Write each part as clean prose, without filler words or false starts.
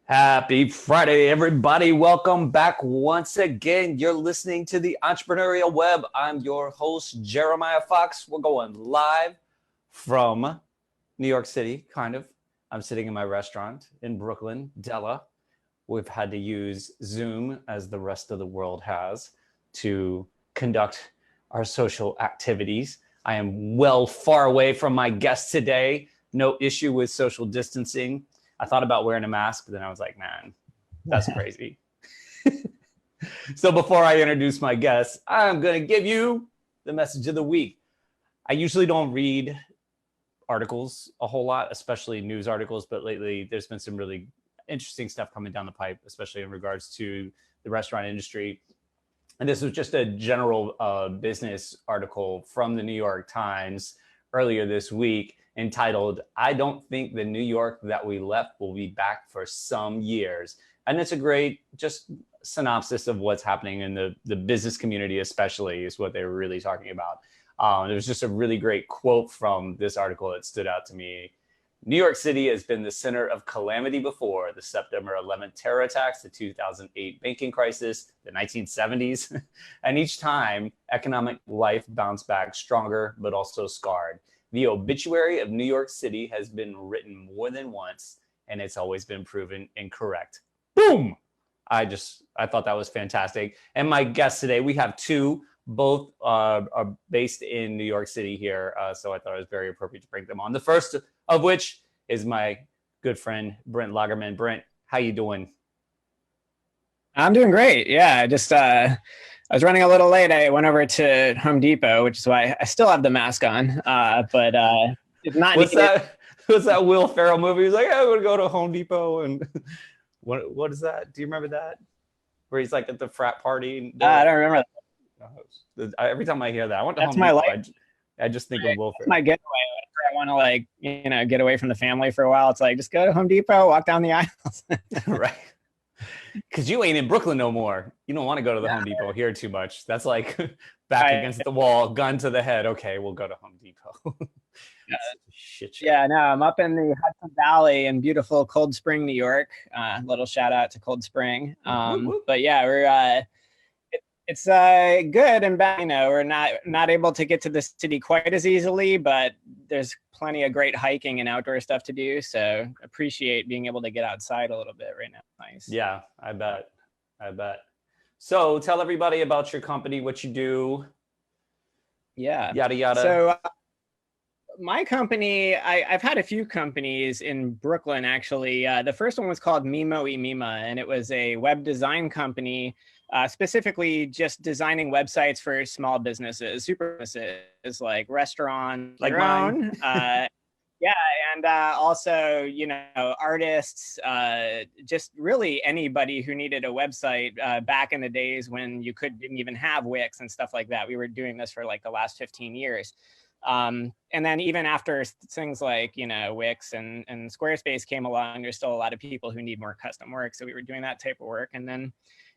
Happy Friday, everybody. Welcome back once again. You're listening to the Entrepreneurial Web. I'm your host, Jeremiah Fox. We're going live from New York City, kind of. I'm sitting in my restaurant in Brooklyn, Della. We've had to use Zoom, as the rest of the world has, to conduct our social activities. I am well far away from my guest today. No issue with social distancing. I thought about wearing a mask, but then I was like, man, that's crazy. So before I introduce my guest, I'm going to give you the message of the week. I usually don't read articles a whole lot, especially news articles, but lately there's been some really interesting stuff coming down the pipe, especially in regards to the restaurant industry. And this was just a general business article from the New York Times earlier this week, entitled, "I don't think the New York that we left will be back for some years." And it's a great just synopsis of what's happening in the business community, especially, is what they were really talking about. There was just a really great quote from this article that stood out to me. "New York City has been the center of calamity before: the September 11th terror attacks, the 2008 banking crisis, the 1970s. And each time, economic life bounced back stronger, but also scarred. The obituary of New York City has been written more than once, and it's always been proven incorrect." Boom! I thought that was fantastic. And my guests today, we have two, both are based in New York City here. So I thought it was very appropriate to bring them on. The first of which is my good friend, Brent Lagerman. Brent, how you doing? I'm doing great. Yeah, I was running a little late. I went over to Home Depot, which is why I still have the mask on. But it's not. What's that? What's that Will Ferrell movie? He's like, "I would go to Home Depot," and what is that? Do you remember that? Where he's like at the frat party. I don't remember that. Every time I hear that, I went to That's Home my Depot. life. I just think of Will Ferrell. That's my getaway. Whenever I want to get away from the family for a while, it's like, just go to Home Depot, walk down the aisles. Right. Because you ain't in Brooklyn no more. You don't want to go to the Home Depot here too much. That's like back against the wall, gun to the head. Okay, we'll go to Home Depot. Shit show. Yeah, no, I'm up in the Hudson Valley in beautiful Cold Spring, New York. Little shout out to Cold Spring. But yeah, we're it's good and bad. You know, we're not able to get to the city quite as easily, but there's plenty of great hiking and outdoor stuff to do. So appreciate being able to get outside a little bit right now. Nice. Yeah, I bet. So tell everybody about your company, what you do. Yeah. Yada, yada. So my company, I've had a few companies in Brooklyn, actually. The first one was called Mimo y Mima, and it was a web design company, specifically just designing websites for small businesses, super businesses like restaurants, like mine. Yeah, and also, artists, just really anybody who needed a website back in the days when you didn't even have Wix and stuff like that. We were doing this for like the last 15 years. And then even after things like, Wix and Squarespace came along, there's still a lot of people who need more custom work. So we were doing that type of work. And then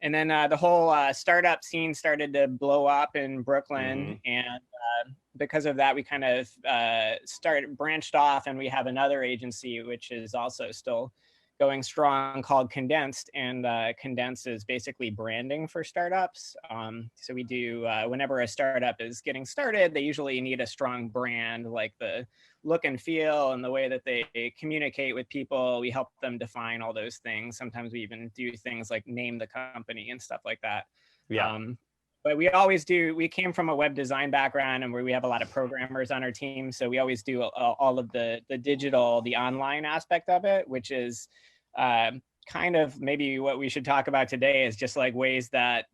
the whole startup scene started to blow up in Brooklyn. Mm-hmm. And because of that, we kind of branched off, and we have another agency, which is also still going strong, called Condensed. And Condensed is basically branding for startups. So we do, whenever a startup is getting started, they usually need a strong brand, like the look and feel and the way that they communicate with people. We help them define all those things. Sometimes we even do things like name the company and stuff like that. Yeah. But we came from a web design background, and where we have a lot of programmers on our team. So we always do all of the digital, the online aspect of it, which is kind of maybe what we should talk about today, is just like ways that,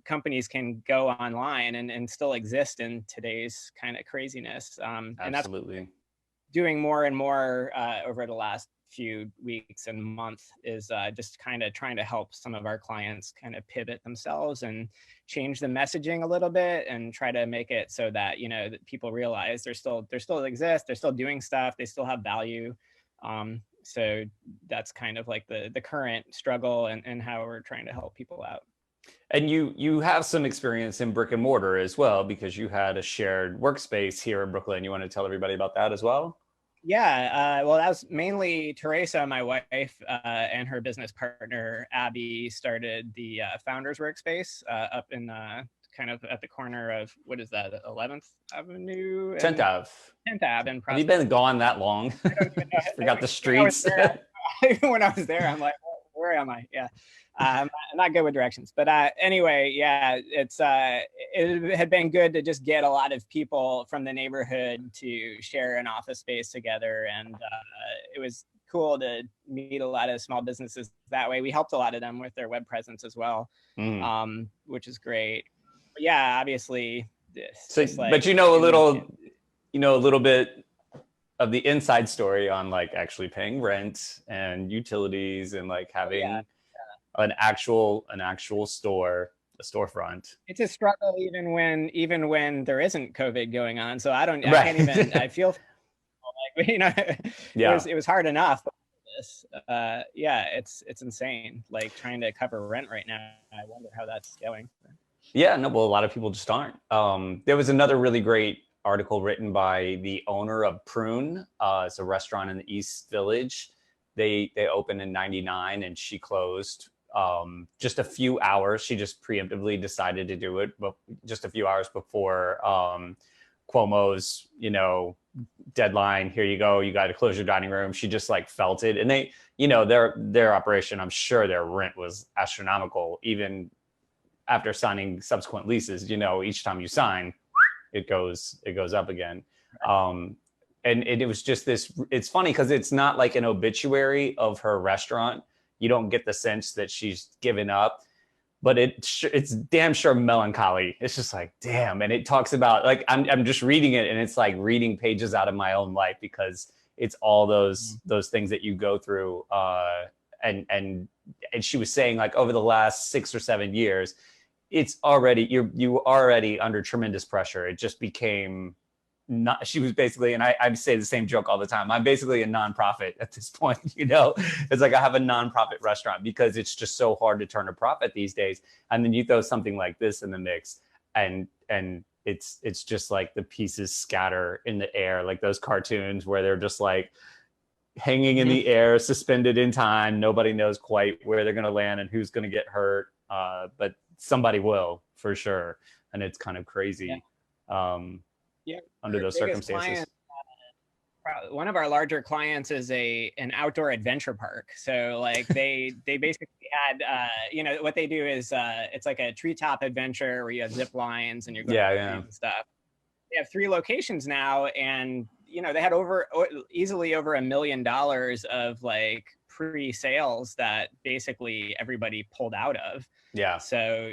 companies can go online and still exist in today's kind of craziness. Absolutely. And that's doing more and more over the last few weeks and months, is just kind of trying to help some of our clients kind of pivot themselves and change the messaging a little bit, and try to make it so that, that people realize they still exist, they're still doing stuff, they still have value. So that's kind of like the current struggle and how we're trying to help people out. And you have some experience in brick and mortar as well, because you had a shared workspace here in Brooklyn. You want to tell everybody about that as well? Yeah, well, that was mainly Teresa, my wife, and her business partner, Abby, started the Founders Workspace up in kind of at the corner of, what is that, 11th Avenue 10th and Ave. 10th Ave in Have you Prospect. been gone that long? I don't even know. Forgot the When I was streets. there, when I was there, I'm like, where am I? Yeah. I'm not good with directions, but anyway, yeah, it had been good to just get a lot of people from the neighborhood to share an office space together, and it was cool to meet a lot of small businesses that way. We helped a lot of them with their web presence as well, which is great. But yeah, obviously, So, just like but you know a little bit of the inside story on like actually paying rent and utilities and like having an actual store, a storefront. it's a struggle even when there isn't COVID going on. So I Right. can't even. I feel like it was hard enough. But this, yeah, it's insane. Like trying to cover rent right now. I wonder how that's going. Yeah, no, well, a lot of people just aren't. There was another really great article written by the owner of Prune. It's a restaurant in the East Village. They opened in '99 and she closed just a few hours. She just preemptively decided to do it, but just a few hours before Cuomo's, deadline. Here you go. You got to close your dining room. She just like felt it, and they, their operation. I'm sure their rent was astronomical, even after signing subsequent leases. Each time you sign, it goes up again. And it was just this. It's funny because it's not like an obituary of her restaurant. You don't get the sense that she's given up, but it's damn sure melancholy. It's just like, damn. And it talks about like, I'm just reading it and it's like reading pages out of my own life because it's all those things that you go through. And she was saying like over the last 6 or 7 years, it's already, you already under tremendous pressure. It just became not, she was basically, and I say the same joke all the time, I'm basically a nonprofit at this point. It's like I have a nonprofit restaurant because it's just so hard to turn a profit these days. And then you throw something like this in the mix and it's just like the pieces scatter in the air, like those cartoons where they're just like hanging in the air, suspended in time. Nobody knows quite where they're going to land and who's going to get hurt. But somebody will for sure. And it's kind of crazy. Under those circumstances. One of our larger clients is an outdoor adventure park. So like they basically had what they do is it's like a treetop adventure where you have zip lines and you're going and stuff. They have 3 locations now, and they had easily over $1 million of like pre-sales that basically everybody pulled out of. Yeah. So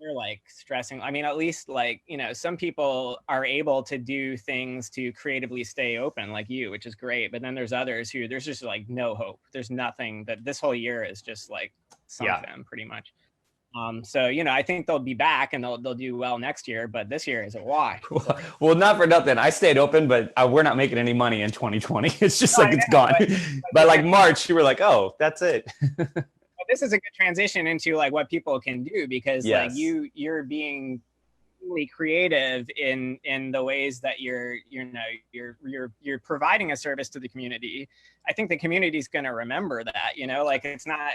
they're like stressing. I mean, at least like, some people are able to do things to creatively stay open like you, which is great. But then there's others who there's just like no hope. There's nothing that this whole year is just like sunk them pretty much. So, I think they'll be back and they'll do well next year, but this year is a wash. Well, not for nothing. I stayed open, but we're not making any money in 2020. It's just like, it's gone. By like March, you were like, oh, that's it. This is a good transition into like what people can do because like you're being really creative in the ways that you're providing a service to the community. I think the community is going to remember that, like it's not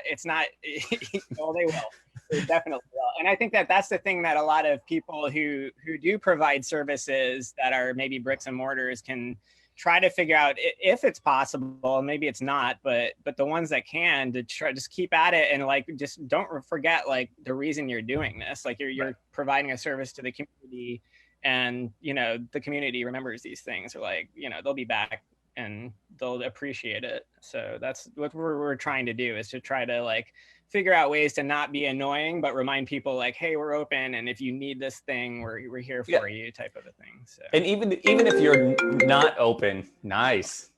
well, they will. They definitely will. And I think that's the thing that a lot of people who do provide services that are maybe bricks and mortars can try to figure out if it's possible. Maybe it's not, but the ones that can, to try just keep at it and like just don't forget like the reason you're doing this. Like you're providing a service to the community, and the community remembers these things, or like they'll be back and they'll appreciate it. So that's what we're trying to do, is to try to like figure out ways to not be annoying, but remind people like, hey, we're open, and if you need this thing, we're here for you, type of a thing. So, and even if you're not open, nice.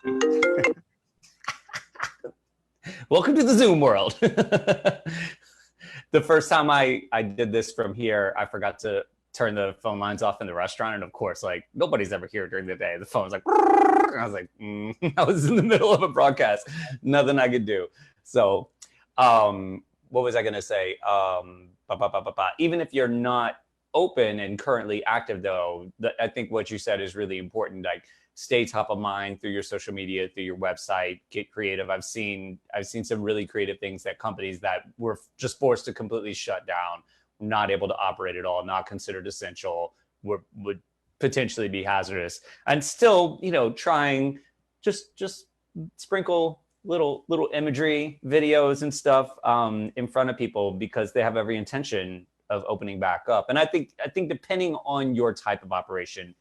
Welcome to the Zoom world. The first time I did this from here, I forgot to turn the phone lines off in the restaurant, and of course, like nobody's ever here during the day. The phone was like, and I was like, I was in the middle of a broadcast, nothing I could do. So. What was I going to say? Even if you're not open and currently active, though, I think what you said is really important. Like stay top of mind through your social media, through your website, get creative. I've seen some really creative things that companies that were just forced to completely shut down, not able to operate at all, not considered essential, would potentially be hazardous, and still, trying just sprinkle little imagery, videos and stuff in front of people, because they have every intention of opening back up. And I think depending on your type of operation,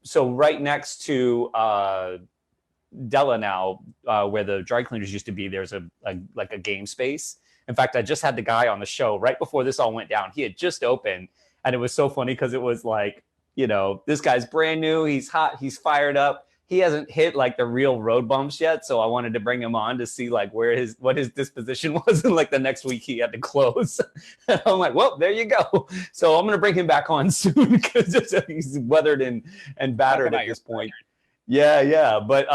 so right next to Della now, where the dry cleaners used to be, there's a game space. In fact, I just had the guy on the show right before this all went down. He had just opened, and it was so funny because it was like, this guy's brand new, he's hot, he's fired up. He hasn't hit like the real road bumps yet. So I wanted to bring him on to see like what his disposition was. And like the next week he had to close. And I'm like, well, there you go. So I'm going to bring him back on soon because he's weathered and battered at this point. Yeah. But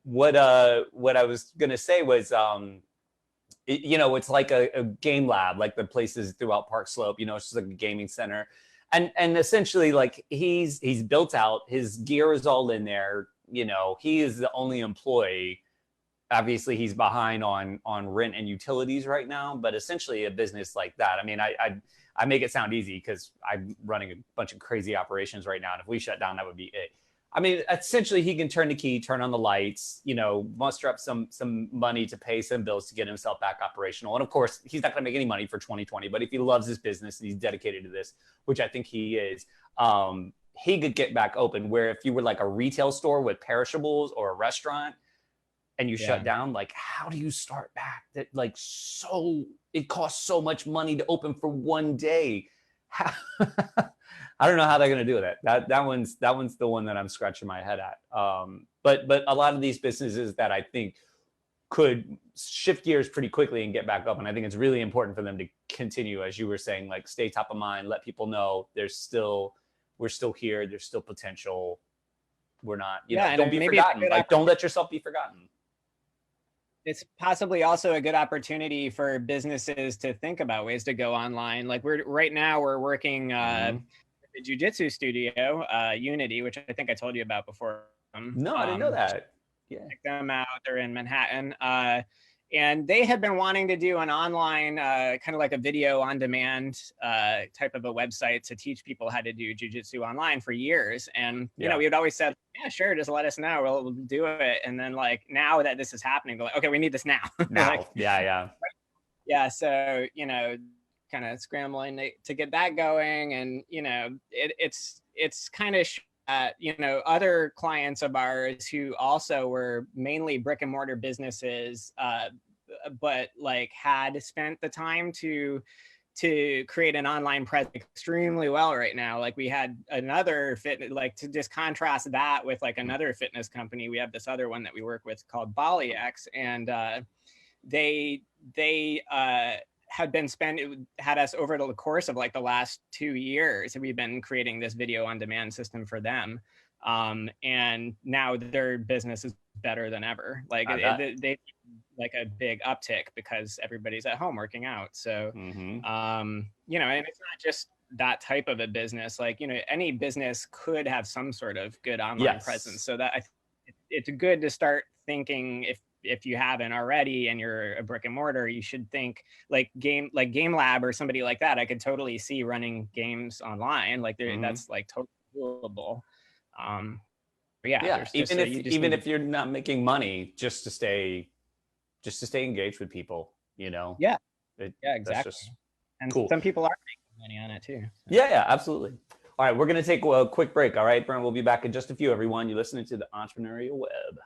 what I was going to say was, it's like a game lab, like the places throughout Park Slope, it's just like a gaming center. And essentially, like he's built out, his gear is all in there. He is the only employee. Obviously, he's behind on rent and utilities right now. But essentially, a business like that, I mean, I make it sound easy because I'm running a bunch of crazy operations right now, and if we shut down, that would be it. I mean, essentially, he can turn the key, turn on the lights, muster up some money to pay some bills to get himself back operational. And of course, he's not going to make any money for 2020. But if he loves his business and he's dedicated to this, which I think he is, he could get back open. Where if you were like a retail store with perishables or a restaurant and you shut down, like how do you start back? That it costs so much money to open for one day. I don't know how they're going to do it. That one's the one that I'm scratching my head at. But a lot of these businesses that I think could shift gears pretty quickly and get back up. And I think it's really important for them to continue, as you were saying, like stay top of mind, let people know we're still here. There's still potential. We're not, don't be forgotten. Like don't let yourself be forgotten. It's possibly also a good opportunity for businesses to think about ways to go online. Like we're working, the jiu-jitsu studio, Unity, which I think I told you about before. No, I didn't know that. Yeah. Check them out. They're in Manhattan. And they had been wanting to do an online, kind of like a video on demand type of a website to teach people how to do jiu-jitsu online for years. And, we had always said, yeah, sure, just let us know. We'll do it. And then like now that this is happening, we're like, okay, we need this now. Now. Yeah. So, kind of scrambling to get that going. And, it's kind of, other clients of ours who also were mainly brick and mortar businesses, but like had spent the time to create an online presence extremely well right now. Like we had another fitness, like to just contrast that with like another fitness company. We have this other one that we work with called BaliX, and they had us over the course of like the last 2 years. We've been creating this video on demand system for them. And now their business is better than ever. Like they like a big uptick because everybody's at home working out. So, and it's not just that type of a business. Like, any business could have some sort of good online presence. So that it's good to start thinking, if you haven't already and you're a brick and mortar, you should think like Game Lab or somebody like that. I could totally see running games online. Like that's like totally doable. Even if you're not making money, just to stay engaged with people, Yeah, exactly. And cool. Some people are making money on it too. So. Yeah, absolutely. All right, we're going to take a quick break. All right, Brent, we'll be back in just a few, everyone. You're listening to the Entrepreneurial Web.